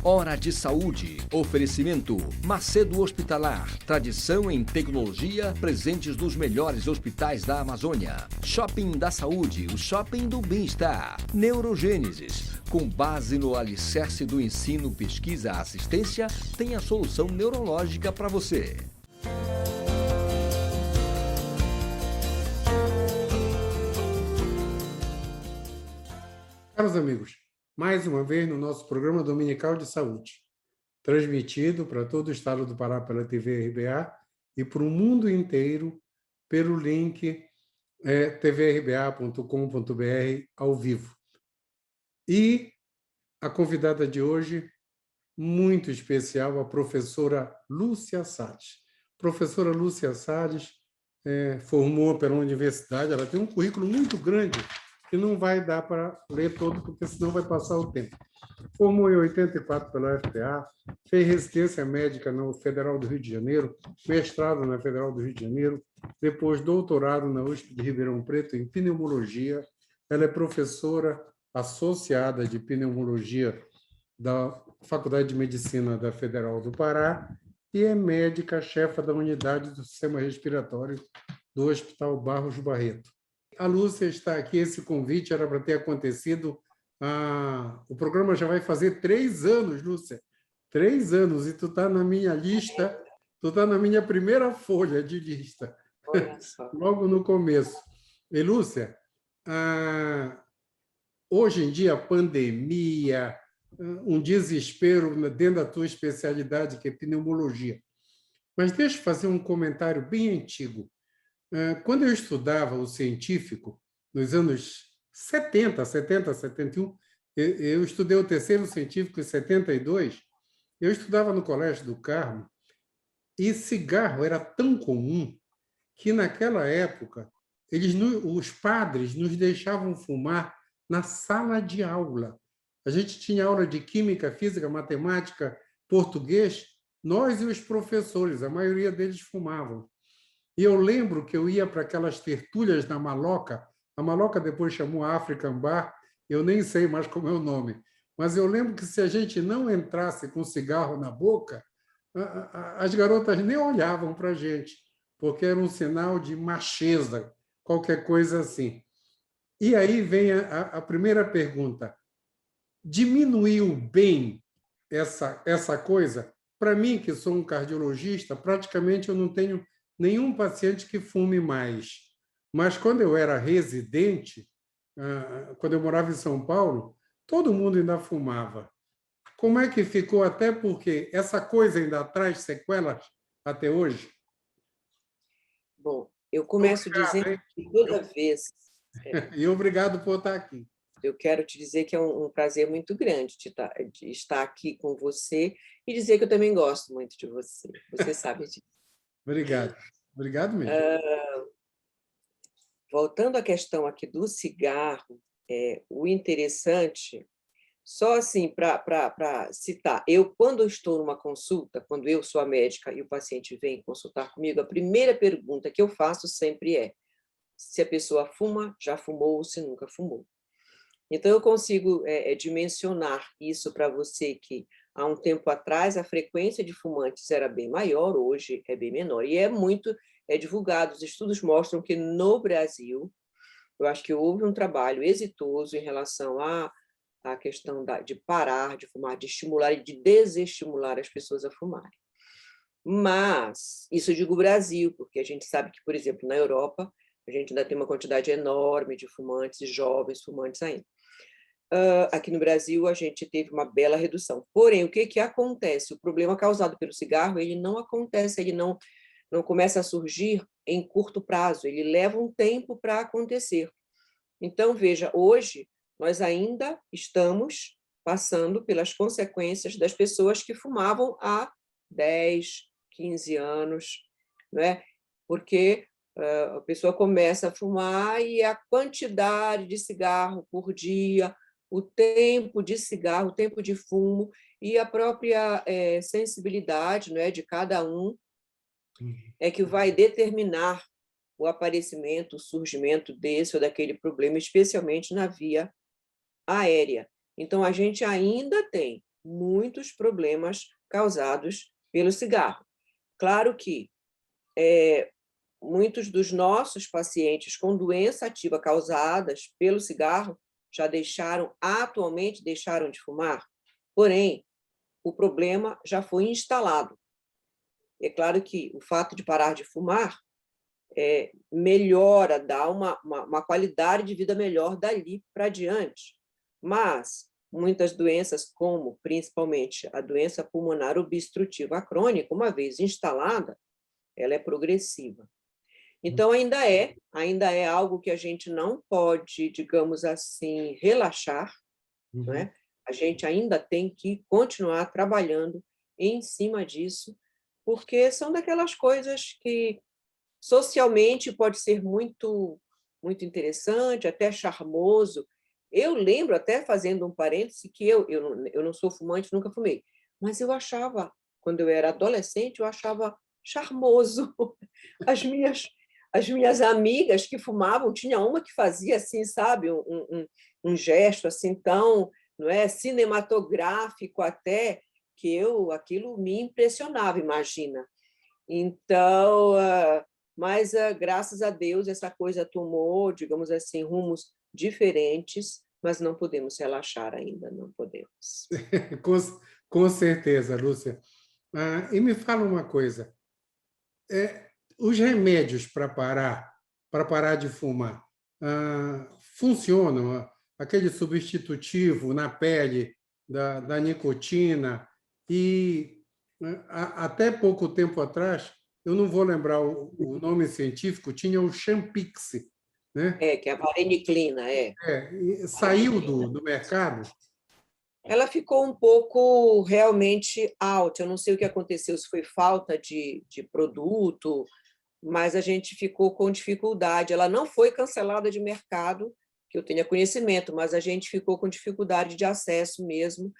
Hora de Saúde. Oferecimento Macedo Hospitalar. Tradição em tecnologia, presentes nos melhores hospitais da Amazônia. Shopping da Saúde, o shopping do bem-estar. Neurogênesis. Com base no alicerce do ensino, pesquisa, assistência, tem a solução neurológica para você. Caros amigos, mais uma vez no nosso programa dominical de saúde, transmitido para todo o estado do Pará pela TV RBA e para o mundo inteiro pelo link tvrba.com.br ao vivo. E a convidada de hoje, muito especial, a professora Lúcia Salles. Professora Lúcia Salles formou pela universidade, ela tem um currículo muito grande, que não vai dar para ler todo, porque senão vai passar o tempo. Formou em 84 pela UFPA, fez residência médica na Federal do Rio de Janeiro, mestrado na Federal do Rio de Janeiro, depois doutorado na USP de Ribeirão Preto em pneumologia. Ela é professora associada de pneumologia da Faculdade de Medicina da Federal do Pará e é médica-chefa da unidade do sistema respiratório do Hospital Barros Barreto. A Lúcia está aqui, esse convite era para ter acontecido. O programa já vai fazer 3 anos, Lúcia. 3 anos, e tu está na minha lista, tu está na minha primeira folha de lista. Olha só. Logo no começo. E, Lúcia, hoje em dia, a pandemia, um desespero dentro da tua especialidade, que é pneumologia. Mas deixa eu fazer um comentário bem antigo. Quando eu estudava o científico, nos anos 70, 71, eu estudei o terceiro científico em 72, eu estudava no Colégio do Carmo, e cigarro era tão comum que, naquela época, os padres nos deixavam fumar na sala de aula. A gente tinha aula de química, física, matemática, português, nós e os professores, a maioria deles fumavam. E eu lembro que eu ia para aquelas tertúlias na Maloca, a Maloca depois chamou African Bar, eu nem sei mais como é o nome, mas eu lembro que se a gente não entrasse com cigarro na boca, as garotas nem olhavam para a gente, porque era um sinal de macheza, qualquer coisa assim. E aí vem a primeira pergunta. Diminuiu bem essa coisa? Para mim, que sou um cardiologista, praticamente eu não tenho nenhum paciente que fume mais. Mas quando eu era residente, quando eu morava em São Paulo, todo mundo ainda fumava. Como é que ficou? Até porque essa coisa ainda traz sequelas até hoje? Bom, eu começo dizendo que toda vez... E obrigado por estar aqui. Eu quero te dizer que é um prazer muito grande de estar aqui com você e dizer que eu também gosto muito de você. Você sabe disso. Obrigado. Obrigado mesmo. Voltando à questão aqui do cigarro, o interessante, só assim para citar, quando eu estou numa consulta, quando eu sou a médica e o paciente vem consultar comigo, a primeira pergunta que eu faço sempre é se a pessoa fuma, já fumou ou se nunca fumou. Então, eu consigo dimensionar isso para você, que há um tempo atrás a frequência de fumantes era bem maior, hoje é bem menor. E é muito divulgado, os estudos mostram que no Brasil, eu acho que houve um trabalho exitoso em relação à questão de parar de fumar, de estimular e de desestimular as pessoas a fumarem. Mas, isso eu digo Brasil, porque a gente sabe que, por exemplo, na Europa, a gente ainda tem uma quantidade enorme de fumantes e jovens fumantes ainda. Aqui no Brasil, a gente teve uma bela redução. Porém, o que acontece? O problema causado pelo cigarro, ele não acontece, ele não começa a surgir em curto prazo, ele leva um tempo para acontecer. Então, veja, hoje, nós ainda estamos passando pelas consequências das pessoas que fumavam há 10, 15 anos, não é? Porque a pessoa começa a fumar e a quantidade de cigarro por dia, o tempo de cigarro, o tempo de fumo e a própria sensibilidade, não é, de cada um é que vai determinar o aparecimento, o surgimento desse ou daquele problema, especialmente na via aérea. Então, a gente ainda tem muitos problemas causados pelo cigarro. Claro que muitos dos nossos pacientes com doença ativa causadas pelo cigarro atualmente deixaram de fumar, porém, o problema já foi instalado. É claro que o fato de parar de fumar melhora, dá uma qualidade de vida melhor dali para diante, mas muitas doenças, como principalmente a doença pulmonar obstrutiva crônica, uma vez instalada, ela é progressiva. Então, ainda é algo que a gente não pode, digamos assim, relaxar, não é? A gente ainda tem que continuar trabalhando em cima disso, porque são daquelas coisas que socialmente pode ser muito, muito interessante, até charmoso. Eu lembro, até fazendo um parêntese, que eu não sou fumante, nunca fumei, mas eu achava, quando eu era adolescente, eu achava charmoso. As minhas amigas que fumavam, tinha uma que fazia assim, sabe, um gesto assim tão, não é, cinematográfico até, que aquilo me impressionava, imagina. Então, mas graças a Deus essa coisa tomou, digamos assim, rumos diferentes, mas não podemos relaxar ainda, não podemos. Com, com certeza, Lúcia. E me fala uma coisa, os remédios para parar de fumar, funcionam? Aquele substitutivo na pele da nicotina e até pouco tempo atrás, eu não vou lembrar o nome científico, tinha o Champix, né? Que é a vareniclina, Saiu do mercado. Ela ficou um pouco realmente alta. Eu não sei o que aconteceu, se foi falta de produto, mas a gente ficou com dificuldade. Ela não foi cancelada de mercado, que eu tenha conhecimento, mas a gente ficou com dificuldade de acesso mesmo,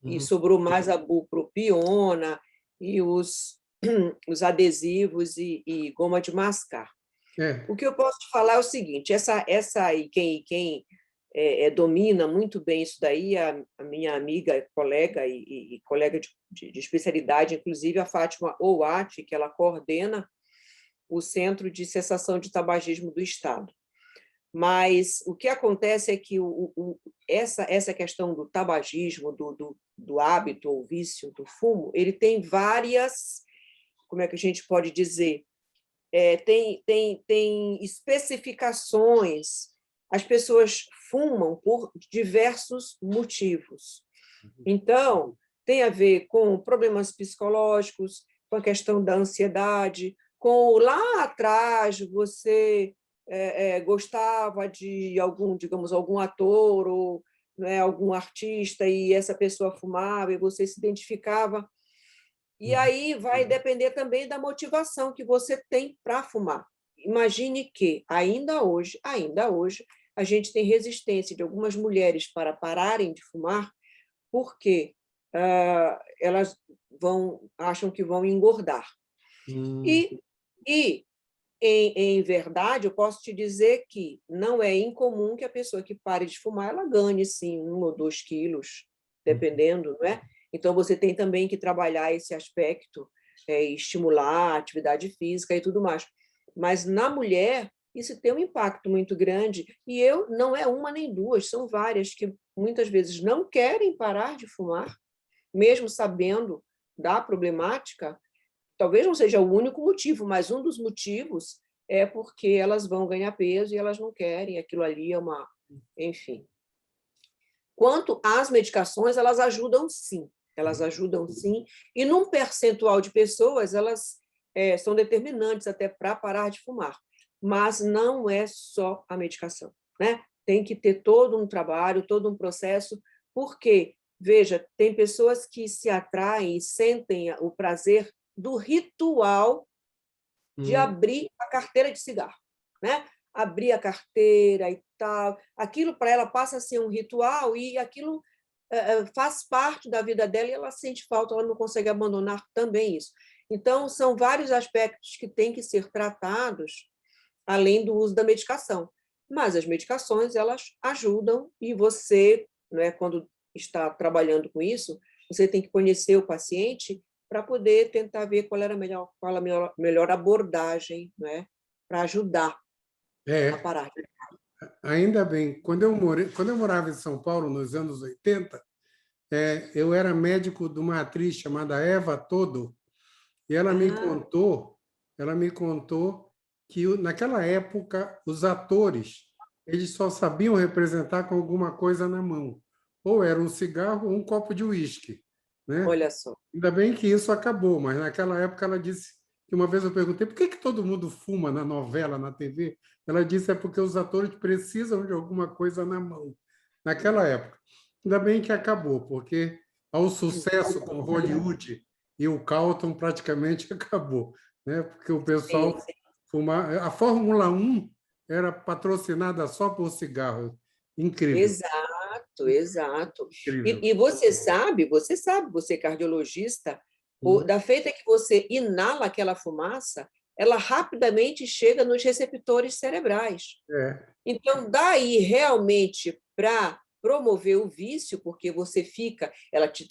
e sobrou mais a bupropiona e os adesivos e goma de mascar. O que eu posso te falar é o seguinte, essa aí, quem domina muito bem isso daí, a minha amiga, colega e colega de especialidade, inclusive a Fátima Ouati, que ela coordena o Centro de Cessação de Tabagismo do Estado. Mas o que acontece é que essa questão do tabagismo, do hábito ou vício do fumo, ele tem várias, como é que a gente pode dizer, tem especificações. As pessoas fumam por diversos motivos. Então, tem a ver com problemas psicológicos, com a questão da ansiedade, com lá atrás você gostava de algum ator ou, né, algum artista e essa pessoa fumava e você se identificava. E aí vai depender também da motivação que você tem para fumar. Imagine que, ainda hoje, a gente tem resistência de algumas mulheres para pararem de fumar porque elas acham que vão engordar. E em verdade, eu posso te dizer que não é incomum que a pessoa que pare de fumar ela ganhe, sim, 1 ou 2 quilos, dependendo, não é? Então, você tem também que trabalhar esse aspecto, estimular a atividade física e tudo mais. Mas, na mulher, isso tem um impacto muito grande. E não é uma nem duas, são várias que muitas vezes não querem parar de fumar, mesmo sabendo da problemática. Talvez não seja o único motivo, mas um dos motivos é porque elas vão ganhar peso e elas não querem, aquilo ali é uma... Enfim. Quanto às medicações, elas ajudam sim, e num percentual de pessoas, elas são determinantes até para parar de fumar, mas não é só a medicação, né? Tem que ter todo um trabalho, todo um processo, porque, veja, tem pessoas que se atraem e sentem o prazer do ritual de abrir a carteira de cigarro, né? Abrir a carteira e tal. Aquilo para ela passa a ser um ritual e aquilo faz parte da vida dela e ela sente falta, ela não consegue abandonar também isso. Então, são vários aspectos que têm que ser tratados além do uso da medicação. Mas as medicações, elas ajudam e você, né, quando está trabalhando com isso, você tem que conhecer o paciente para poder tentar ver qual a melhor abordagem, né, para ajudar a parar. Ainda bem. Quando eu morava em São Paulo, nos anos 80, eu era médico de uma atriz chamada Eva Todo, e ela me contou que naquela época os atores eles só sabiam representar com alguma coisa na mão, ou era um cigarro ou um copo de uísque, né? Olha só. Ainda bem que isso acabou, mas naquela época ela disse que uma vez eu perguntei por que todo mundo fuma na novela, na TV? Ela disse porque os atores precisam de alguma coisa na mão. Naquela época. Ainda bem que acabou, porque ao sucesso com Hollywood e o Carlton praticamente acabou, né? Porque o pessoal fumava. A Fórmula 1 era patrocinada só por cigarro. Incrível. Exato. E você sabe, você é cardiologista, da feita que você inala aquela fumaça, ela rapidamente chega nos receptores cerebrais. Então, daí realmente para promover o vício, porque você fica, ela te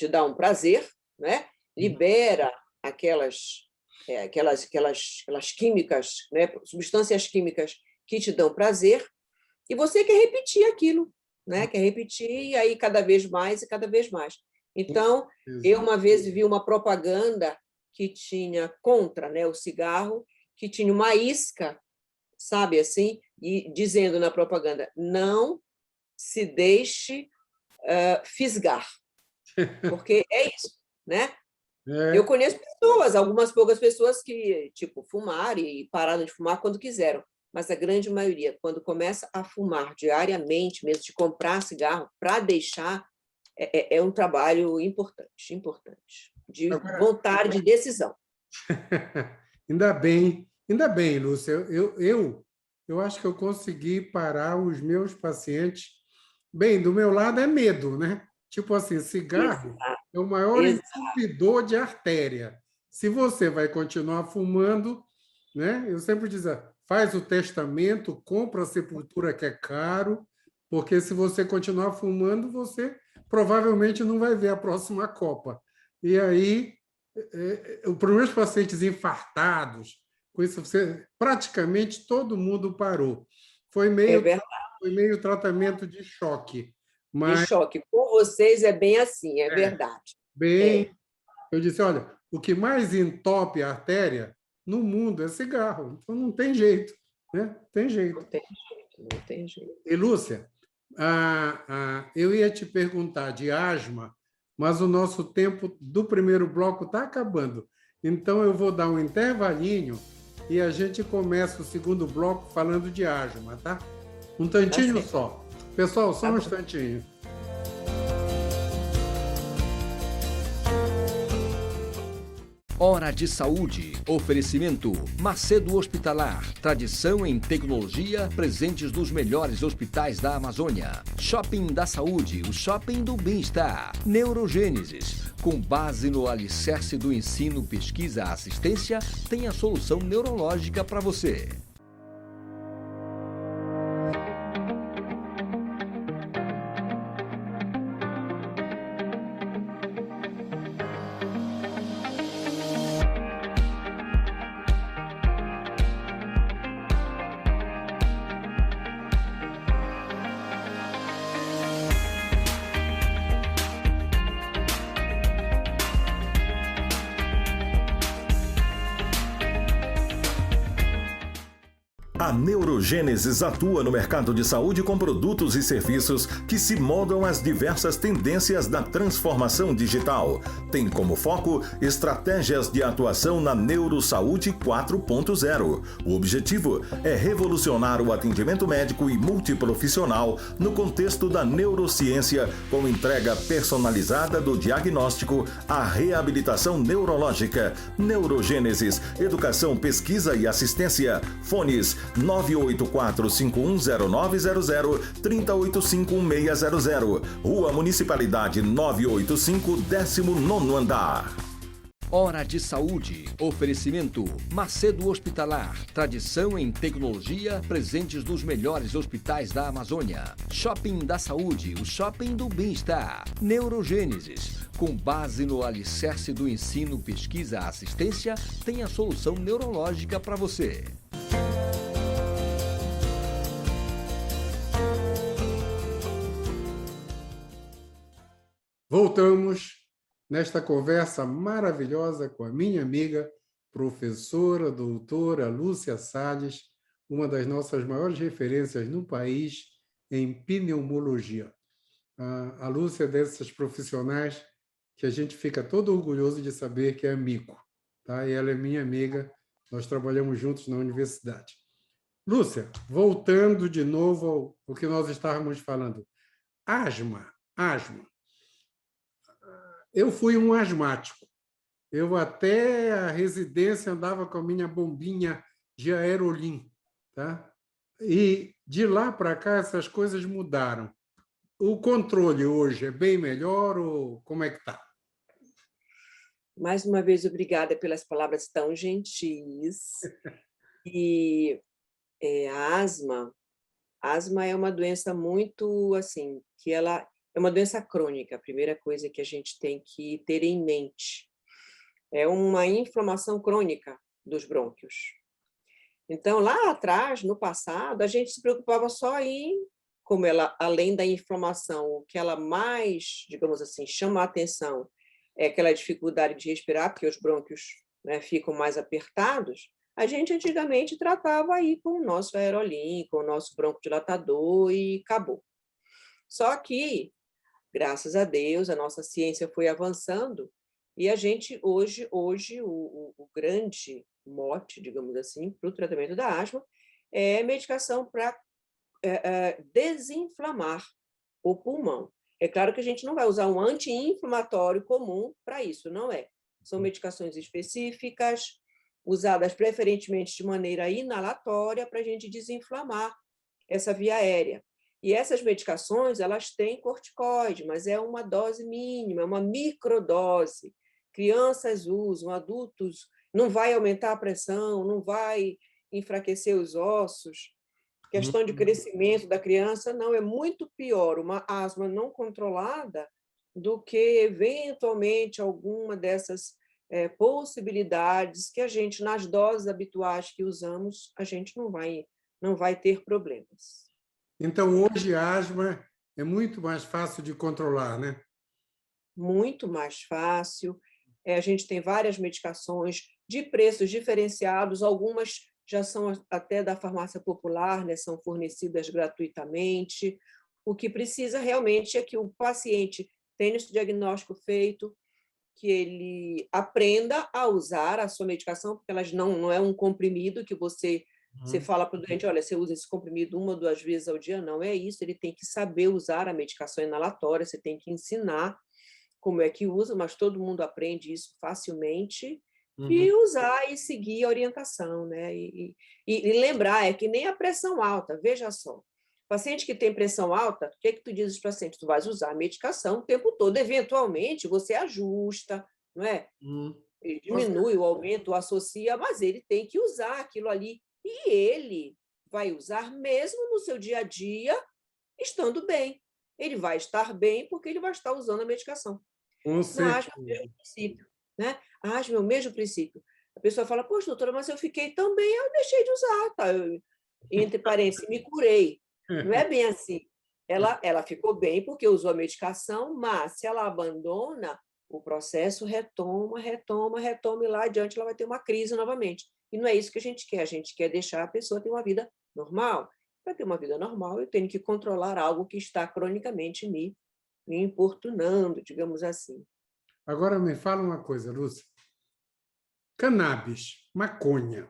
dá um prazer, né? Libera aquelas químicas, né? Substâncias químicas que te dão prazer, e você quer repetir aquilo, né? Quer repetir, e aí cada vez mais e cada vez mais. Então, eu uma vez vi uma propaganda que tinha contra, né, o cigarro, que tinha uma isca, sabe assim, e dizendo na propaganda: não se deixe fisgar, porque é isso, né? Eu conheço pessoas, algumas poucas pessoas que fumaram e pararam de fumar quando quiseram, mas a grande maioria, quando começa a fumar diariamente, mesmo de comprar cigarro para deixar, é um trabalho importante, de vontade, de decisão. Ainda bem, Lúcia. Eu acho que eu consegui parar os meus pacientes. Bem, do meu lado é medo, né? Tipo assim, cigarro é o maior entupidor de artéria. Se você vai continuar fumando, né? Eu sempre dizia, faz o testamento, compra a sepultura que é caro, porque se você continuar fumando, você provavelmente não vai ver a próxima Copa. E aí, para os meus pacientes infartados, com isso, praticamente todo mundo parou. Foi meio tratamento de choque. Mas, de choque. Com vocês é bem assim, é verdade. Eu disse, olha, o que mais entope a artéria no mundo é cigarro. Então, não tem jeito. Né? Não tem jeito. E, Lúcia, eu ia te perguntar de asma, mas o nosso tempo do primeiro bloco está acabando. Então, eu vou dar um intervalinho e a gente começa o segundo bloco falando de asma, tá? Um tantinho só. Pessoal, só um instantinho. Hora de Saúde. Oferecimento Macedo Hospitalar. Tradição em tecnologia, presentes nos melhores hospitais da Amazônia. Shopping da Saúde, o shopping do bem-estar. Neurogênesis. Com base no alicerce do ensino, pesquisa, assistência, tem a solução neurológica para você. A Neurogênesis atua no mercado de saúde com produtos e serviços que se moldam às diversas tendências da transformação digital. Tem como foco estratégias de atuação na Neurosaúde 4.0. O objetivo é revolucionar o atendimento médico e multiprofissional no contexto da neurociência, com entrega personalizada do diagnóstico à reabilitação neurológica. Neurogênesis, educação, pesquisa e assistência. Fones 984-510900, 3085-1600. Rua Municipalidade 985, 19º andar. Hora de Saúde. Oferecimento Macedo Hospitalar. Tradição em tecnologia, presentes nos melhores hospitais da Amazônia. Shopping da Saúde, o shopping do bem-estar. Neurogênesis. Com base no alicerce do ensino, pesquisa, assistência, tem a solução neurológica para você. Voltamos nesta conversa maravilhosa com a minha amiga, professora, doutora Lúcia Salles, uma das nossas maiores referências no país em pneumologia. A Lúcia é dessas profissionais que a gente fica todo orgulhoso de saber que é amigo, tá? E ela é minha amiga, nós trabalhamos juntos na universidade. Lúcia, voltando de novo ao que nós estávamos falando. Asma. Eu fui um asmático. Eu até a residência andava com a minha bombinha de Aerolim, tá? E de lá para cá essas coisas mudaram. O controle hoje é bem melhor ou como é que está? Mais uma vez, obrigada pelas palavras tão gentis. E a asma é uma doença muito, assim, que ela é uma doença crônica, a primeira coisa que a gente tem que ter em mente. É uma inflamação crônica dos brônquios. Então, lá atrás, no passado, a gente se preocupava só em, como ela, além da inflamação, o que ela mais, digamos assim, chama a atenção é aquela dificuldade de respirar, porque os brônquios, né, ficam mais apertados. A gente antigamente tratava aí com o nosso Aerolim, com o nosso broncodilatador e acabou. Só que, graças a Deus, a nossa ciência foi avançando e a gente, hoje o grande mote, digamos assim, para o tratamento da asma é medicação para desinflamar o pulmão. É claro que a gente não vai usar um anti-inflamatório comum para isso, não é. São medicações específicas, usadas preferentemente de maneira inalatória para a gente desinflamar essa via aérea. E essas medicações, elas têm corticoide, mas é uma dose mínima, é uma microdose. Crianças usam, adultos, não vai aumentar a pressão, não vai enfraquecer os ossos. Questão de crescimento da criança, não, é muito pior uma asma não controlada do que, eventualmente, alguma dessas possibilidades que a gente, nas doses habituais que usamos, a gente não vai ter problemas. Então, hoje a asma é muito mais fácil de controlar, né? Muito mais fácil. A gente tem várias medicações de preços diferenciados, algumas já são até da farmácia popular, né? São fornecidas gratuitamente. O que precisa realmente é que o paciente tenha esse diagnóstico feito, que ele aprenda a usar a sua medicação, porque elas não é um comprimido que você fala para o doente, olha, você usa esse comprimido 1 ou 2 vezes ao dia, não é isso, ele tem que saber usar a medicação inalatória, você tem que ensinar como é que usa, mas todo mundo aprende isso facilmente, e usar e seguir a orientação, né? E lembrar, é que nem a pressão alta, veja só, paciente que tem pressão alta, o que tu dizes para o paciente? Tu vais usar a medicação o tempo todo, eventualmente você ajusta, não é? Ele diminui o aumento, o associa, mas ele tem que usar aquilo ali. E ele vai usar mesmo no seu dia a dia, estando bem. Ele vai estar bem porque ele vai estar usando a medicação. Com certeza. A asma é o mesmo princípio, né? A asma é o mesmo princípio. A pessoa fala, poxa, doutora, mas eu fiquei tão bem, eu deixei de usar, tá? Entre parênteses, me curei. Não é bem assim. Ela ficou bem porque usou a medicação, mas se ela abandona, o processo retoma, e lá adiante ela vai ter uma crise novamente. E não é isso que a gente quer deixar a pessoa ter uma vida normal. Para ter uma vida normal, eu tenho que controlar algo que está cronicamente me importunando, digamos assim. Agora me fala uma coisa, Lúcia. Cannabis, maconha.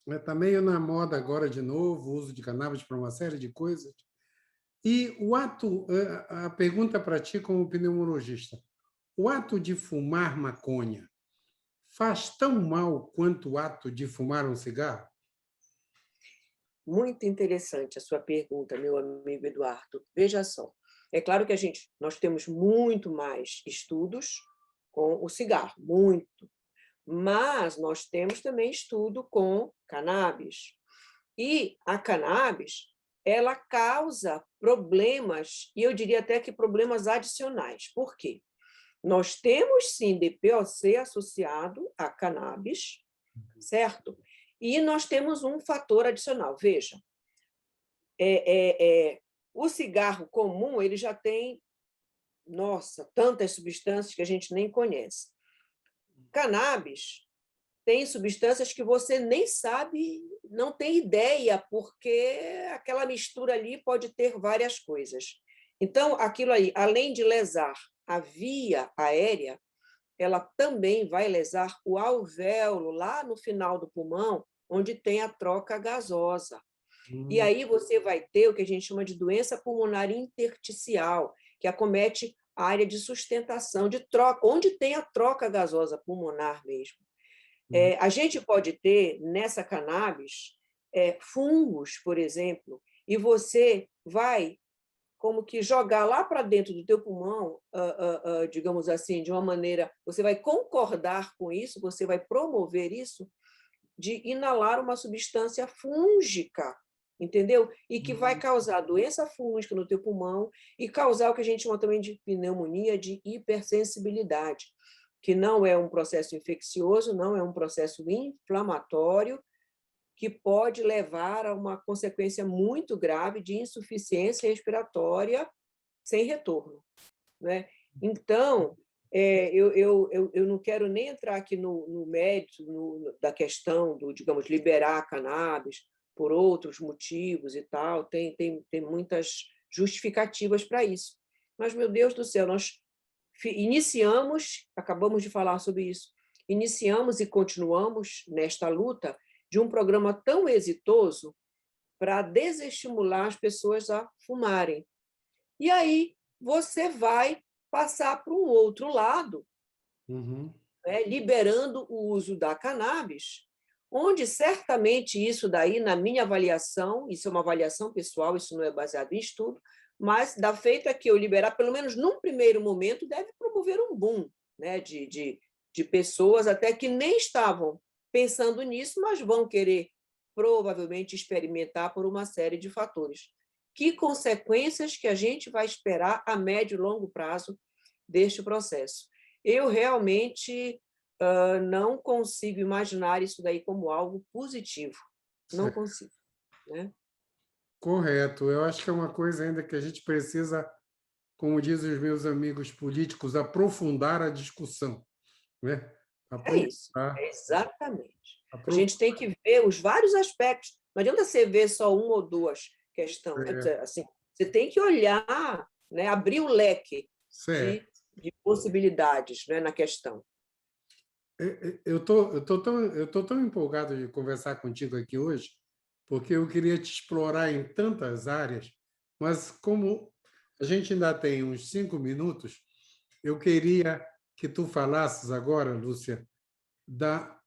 Está meio na moda agora de novo, o uso de cannabis para uma série de coisas. E a pergunta para ti como pneumologista, o ato de fumar maconha faz tão mal quanto o ato de fumar um cigarro? Muito interessante a sua pergunta, meu amigo Eduardo. Veja só, é claro que nós temos muito mais estudos com o cigarro, muito. Mas nós temos também estudo com cannabis. E a cannabis, ela causa problemas, e eu diria até que problemas adicionais. Por quê? Nós temos, sim, DPOC associado a cannabis, certo? E nós temos um fator adicional. Veja, o cigarro comum, ele já tem, nossa, tantas substâncias que a gente nem conhece. Cannabis tem substâncias que você nem sabe, não tem ideia, porque aquela mistura ali pode ter várias coisas. Então, aquilo aí, além de lesar a via aérea, ela também vai lesar o alvéolo, lá no final do pulmão, onde tem a troca gasosa. E aí você vai ter o que a gente chama de doença pulmonar intersticial, que acomete a área de sustentação, de troca, onde tem a troca gasosa pulmonar mesmo. A gente pode ter, nessa cannabis, fungos, por exemplo, e você vai como que jogar lá para dentro do teu pulmão, digamos assim, de uma maneira, você vai concordar com isso, você vai promover isso, de inalar uma substância fúngica, entendeu? E que vai causar doença fúngica no teu pulmão e causar o que a gente chama também de pneumonia de hipersensibilidade, que não é um processo infeccioso, não é um processo inflamatório, que pode levar a uma consequência muito grave de insuficiência respiratória sem retorno, né? Então, eu não quero nem entrar aqui no mérito da questão do, digamos, liberar a cannabis por outros motivos e tal, tem muitas justificativas para isso. Mas, meu Deus do céu, nós iniciamos, acabamos de falar sobre isso, iniciamos e continuamos nesta luta de um programa tão exitoso para desestimular as pessoas a fumarem. E aí você vai passar para um outro lado, né, liberando o uso da cannabis, onde certamente isso daí, na minha avaliação, isso é uma avaliação pessoal, isso não é baseado em estudo, mas da feita que eu liberar, pelo menos num primeiro momento, deve promover um boom, né, de pessoas até que nem estavam pensando nisso, mas vão querer provavelmente experimentar por uma série de fatores. Que consequências que a gente vai esperar a médio e longo prazo deste processo? Eu realmente não consigo imaginar isso daí como algo positivo. Não consigo, né? Correto. Eu acho que é uma coisa ainda que a gente precisa, como dizem os meus amigos políticos, aprofundar a discussão, né? É isso, exatamente. A gente tem que ver os vários aspectos. Não adianta você ver só uma ou duas questões. Assim, você tem que olhar, né, abrir o leque de possibilidades, né, na questão. Eu tô tão empolgado de conversar contigo aqui hoje, porque eu queria te explorar em tantas áreas, mas como a gente ainda tem uns 5 minutos, eu queria que tu falasses agora, Lúcia, do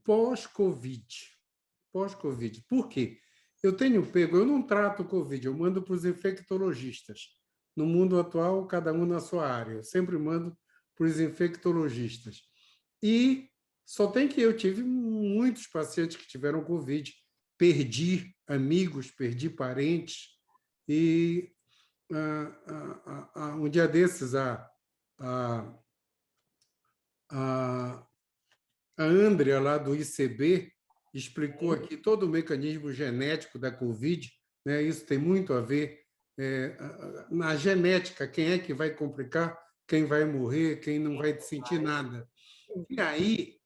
pós-Covid. Pós-Covid. Por quê? Eu não trato Covid, eu mando para os infectologistas. No mundo atual, cada um na sua área. Eu sempre mando para os infectologistas. E eu tive muitos pacientes que tiveram Covid. Perdi amigos, perdi parentes. E um dia desses, a Andrea, lá do ICB, explicou aqui todo o mecanismo genético da Covid, né? Isso tem muito a ver na genética, quem é que vai complicar, quem vai morrer, quem não vai sentir nada. E aí,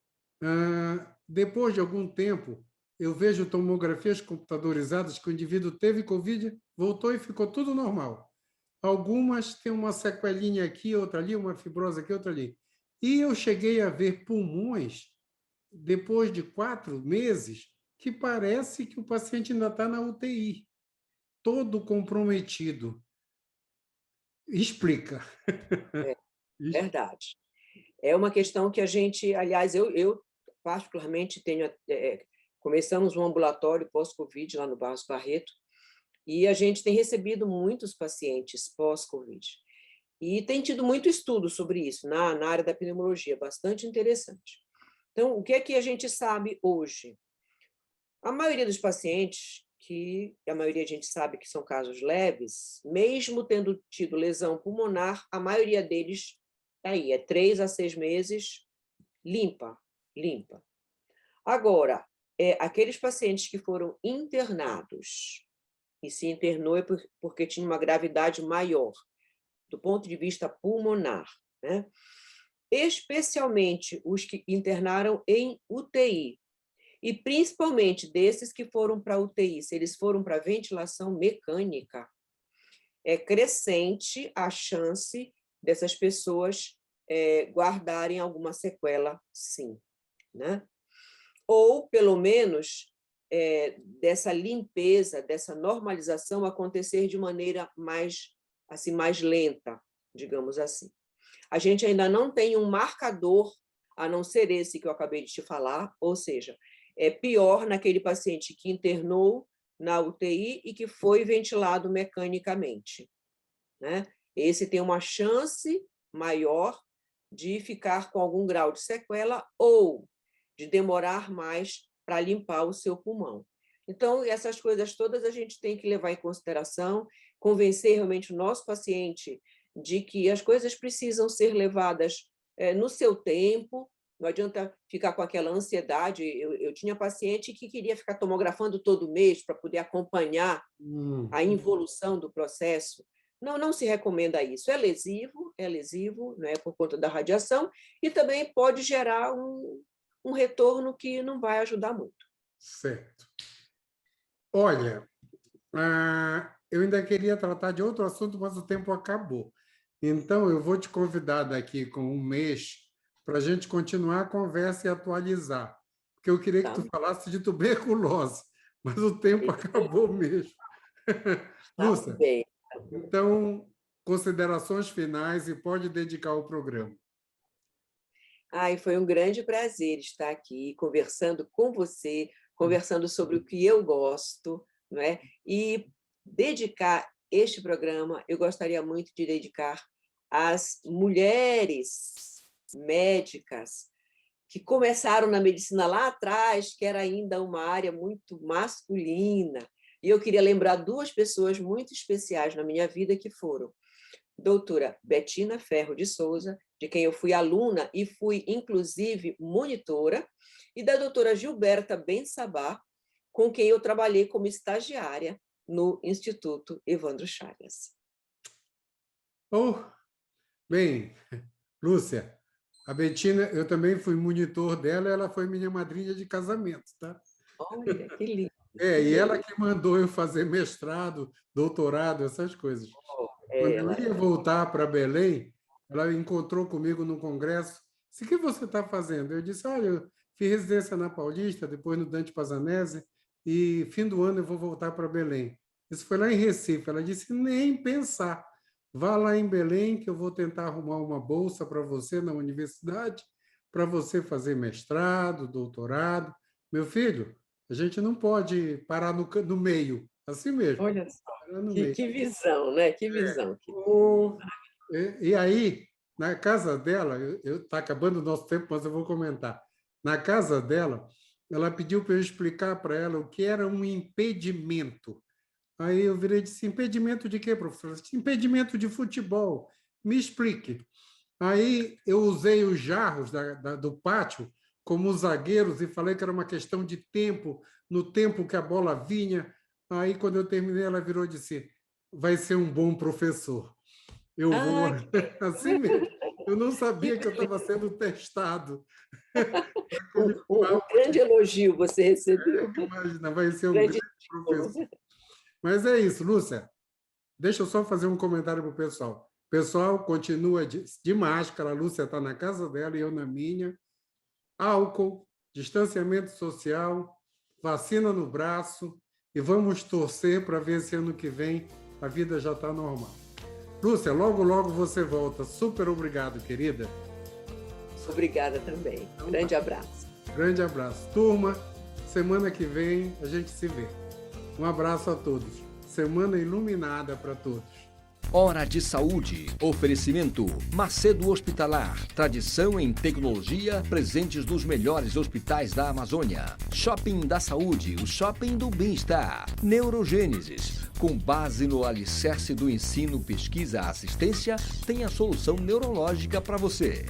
depois de algum tempo, eu vejo tomografias computadorizadas que o indivíduo teve Covid, voltou e ficou tudo normal. Algumas têm uma sequelinha aqui, outra ali, uma fibrose aqui, outra ali. E eu cheguei a ver pulmões, depois de 4 meses, que parece que o paciente ainda está na UTI, todo comprometido. Explica. Verdade. É uma questão que a gente, aliás, eu particularmente começamos um ambulatório pós-Covid lá no Barros Barreto, e a gente tem recebido muitos pacientes pós-Covid. E tem tido muito estudo sobre isso na área da pneumologia, bastante interessante. Então, o que é que a gente sabe hoje? A maioria dos pacientes, que a maioria a gente sabe que são casos leves, mesmo tendo tido lesão pulmonar, a maioria deles está aí, é 3 a 6 meses, limpa. Agora, aqueles pacientes que foram internados, e se internou porque tinha uma gravidade maior, do ponto de vista pulmonar, né? Especialmente os que internaram em UTI, e principalmente desses que foram para UTI, se eles foram para ventilação mecânica, é crescente a chance dessas pessoas guardarem alguma sequela, sim, né? Ou, pelo menos, dessa limpeza, dessa normalização acontecer de maneira mais lenta, digamos assim. A gente ainda não tem um marcador, a não ser esse que eu acabei de te falar, ou seja, é pior naquele paciente que internou na UTI e que foi ventilado mecanicamente, né? Esse tem uma chance maior de ficar com algum grau de sequela ou de demorar mais para limpar o seu pulmão. Então, essas coisas todas a gente tem que levar em consideração, convencer realmente o nosso paciente de que as coisas precisam ser levadas no seu tempo, não adianta ficar com aquela ansiedade. Eu tinha paciente que queria ficar tomografando todo mês para poder acompanhar a involução do processo. Não se recomenda isso. É lesivo, né, por conta da radiação, e também pode gerar um retorno que não vai ajudar muito. Certo. Olha, eu ainda queria tratar de outro assunto, mas o tempo acabou. Então, eu vou te convidar daqui com um mês para a gente continuar a conversa e atualizar, porque eu queria que tu falasse de tuberculose, mas o tempo acabou mesmo. Lúcia, bem. Então, considerações finais e pode dedicar o programa. Foi um grande prazer estar aqui conversando com você, conversando sobre o que eu gosto, não é? E dedicar este programa, eu gostaria muito de dedicar às mulheres médicas que começaram na medicina lá atrás, que era ainda uma área muito masculina. E eu queria lembrar 2 pessoas muito especiais na minha vida, que foram doutora Betina Ferro de Souza, de quem eu fui aluna e fui, inclusive, monitora, e da doutora Gilberta Ben-Sabah, com quem eu trabalhei como estagiária no Instituto Evandro Chagas. Bem, Lúcia, a Betina, eu também fui monitor dela, ela foi minha madrinha de casamento, tá? Olha, que lindo. E ela que mandou eu fazer mestrado, doutorado, essas coisas. Quando eu ia voltar para Belém, ela encontrou comigo no congresso. Disse: o que você está fazendo? Eu disse: olha, eu fiz residência na Paulista, depois no Dante Pazanese, e fim do ano eu vou voltar para Belém. Isso foi lá em Recife. Ela disse: nem pensar. Vá lá em Belém, que eu vou tentar arrumar uma bolsa para você na universidade, para você fazer mestrado, doutorado. Meu filho, a gente não pode parar no meio, assim mesmo. Olha só, que visão, né? Que visão. E aí, na casa dela, está acabando o nosso tempo, mas eu vou comentar. Na casa dela, ela pediu para eu explicar para ela o que era um impedimento. Aí eu virei e disse: impedimento de quê, professor? Impedimento de futebol. Me explique. Aí eu usei os jarros do pátio como zagueiros e falei que era uma questão de tempo, no tempo que a bola vinha. Aí, quando eu terminei, ela virou e disse: vai ser um bom professor. Eu vou... Assim mesmo. Eu não sabia que eu estava sendo testado. Um grande elogio você recebeu. Imagina, vai ser um grande professor. Mas é isso, Lúcia. Deixa eu só fazer um comentário para o pessoal. Pessoal, continua de máscara. A Lúcia está na casa dela e eu na minha. Álcool, distanciamento social, vacina no braço, e vamos torcer para ver se ano que vem a vida já está normal. Lúcia, logo, logo você volta. Super obrigado, querida. Obrigada também. Então, grande abraço. Grande abraço. Turma, semana que vem a gente se vê. Um abraço a todos. Semana iluminada para todos. Hora de Saúde. Oferecimento Macedo Hospitalar. Tradição em tecnologia, presentes nos melhores hospitais da Amazônia. Shopping da Saúde, o shopping do bem-estar. Neurogênesis. Com base no alicerce do ensino, pesquisa, assistência, tem a solução neurológica para você.